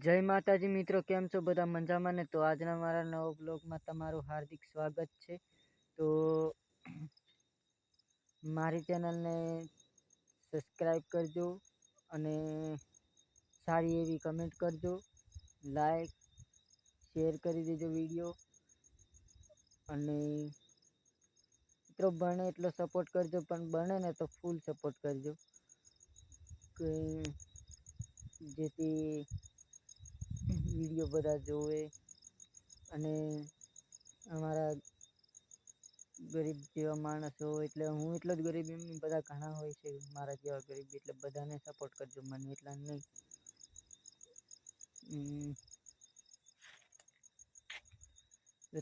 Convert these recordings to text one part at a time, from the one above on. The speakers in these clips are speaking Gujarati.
જય માતાજી મિત્રો, કેમ છો બધા? મજામાં ને? તો આજના મારા નવા બ્લોગમાં તમારું હાર્દિક સ્વાગત છે. તો મારી ચેનલને સબસ્ક્રાઈબ કરજો અને સારી એવી કમેન્ટ કરજો, લાઈક શેર કરી દેજો વિડીયો. અને મિત્રો બને એટલો સપોર્ટ કરજો, પણ બને ને તો ફૂલ સપોર્ટ કરજો કે જેથી વિડીયો બધા જોવે. અને અમારા ગરીબ જેવા માણસો, એટલે હું એટલો જ ગરીબ, એમની બધા ઘણા હોય છે મારા જેવા ગરીબ, એટલે બધાને સપોર્ટ કરજો, મને એટલા નહીં.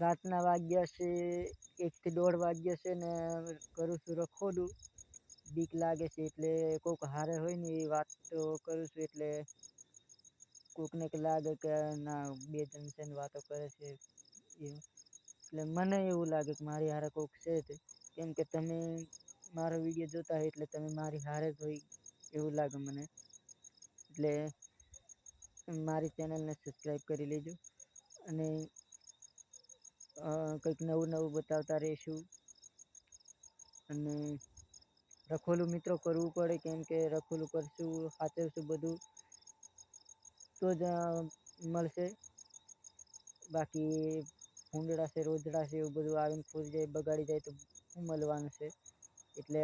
રાતના વાગ્યા છે 1 થી 1:30 વાગ્યા છે ને કરું છું રખોડું. બીક લાગે છે એટલે કોઈક હારે હોય ને એ વાત તો કરું છું, એટલે કોકને કે લાગે કે ના બે જણ છે ને વાતો કરે છે, એટલે મને એવું લાગે કે મારી હારે કોક છે. કેમ કે તમે મારો વિડીયો જોતા હોય એટલે તમે મારી હારે જ હોય એવું લાગે મને. એટલે મારી ચેનલને સબસ્ક્રાઈબ કરી લેજો અને કંઈક નવું બતાવતા રહીશું. અને રખોલું મિત્રો કરવું પડે, કેમ કે રખોલું કરશું, સાચવશું બધું તો જ મળશે. બાકી ભૂંડડા છે, રોજડા છે, એવું બધું આવીને ખોઈ જાય, બગાડી જાય તો શું મળવાનું છે? એટલે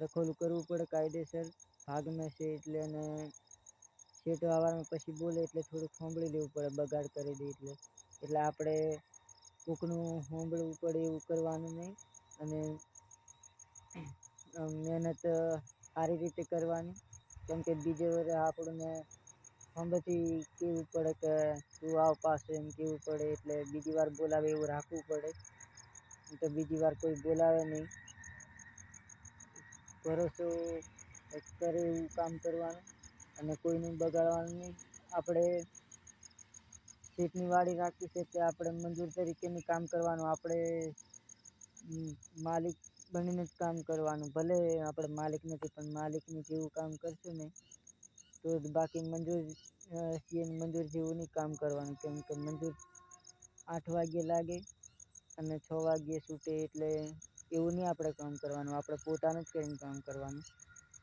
રખોલું કરવું પડે કાયદેસર. ભાગમે છે એટલે, અને શેઠ આવવાનું પછી બોલે એટલે થોડુંક સાંભળી લેવું પડે, બગાડ કરી દે એટલે આપણે કોકનું સાંભળવું પડે એવું કરવાનું નહીં. અને મહેનત સારી રીતે કરવાની, કેમ કે બીજે વરે આપણને સાંભળથી કેવું પડે કે તું આવ પાછો, એમ કેવું પડે. એટલે બીજી વાર બોલાવે એવું રાખવું પડે, તો બીજી વાર કોઈ બોલાવે નહીં. ભરોસો કરે એવું કામ કરવાનું અને કોઈનું બગાડવાનું નહીં. આપણે શેઠની વાડી રાખી છે તે આપણે મજૂર તરીકેનું કામ કરવાનું, આપણે માલિક બનીને જ કામ કરવાનું. ભલે આપણે માલિક નથી, પણ માલિકનું જેવું કામ કરશું ને તો બાકી મજૂર જેવું નહીં કામ કરવાનું. કેમ કે મજૂર 8 વાગ્યે લાગે અને 6 વાગ્યે છૂટે, એટલે એવું નહીં આપણે કામ કરવાનું. આપણે પોતાનું જ કરીને કામ કરવાનું,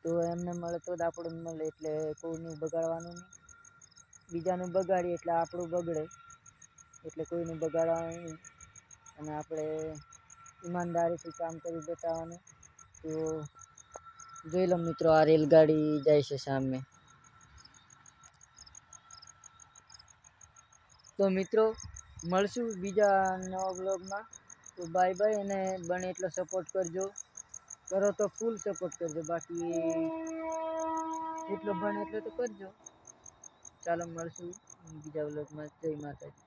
તો એમને મળે તો જ આપણને મળે. એટલે કોઈનું બગાડવાનું નહીં. બીજાનું બગાડીએ એટલે આપણું બગડે, એટલે કોઈનું બગાડવાનું નહીં. અને આપણે ઈમાનદારીથી કામ કરી બતાવવાનું. તો જોઈ લો મિત્રો, આ રેલગાડી જાય છે સામે. તો મિત્રો મળશું બીજા નવા બ્લોગમાં. તો બાય બાય, અને બને એટલો સપોર્ટ કરજો. કરો તો ફૂલ સપોર્ટ કરજો, બાકી જેટલો બને એટલો તો કરજો. ચાલો મળશું બીજા બ્લોગમાં. જય માતાજી.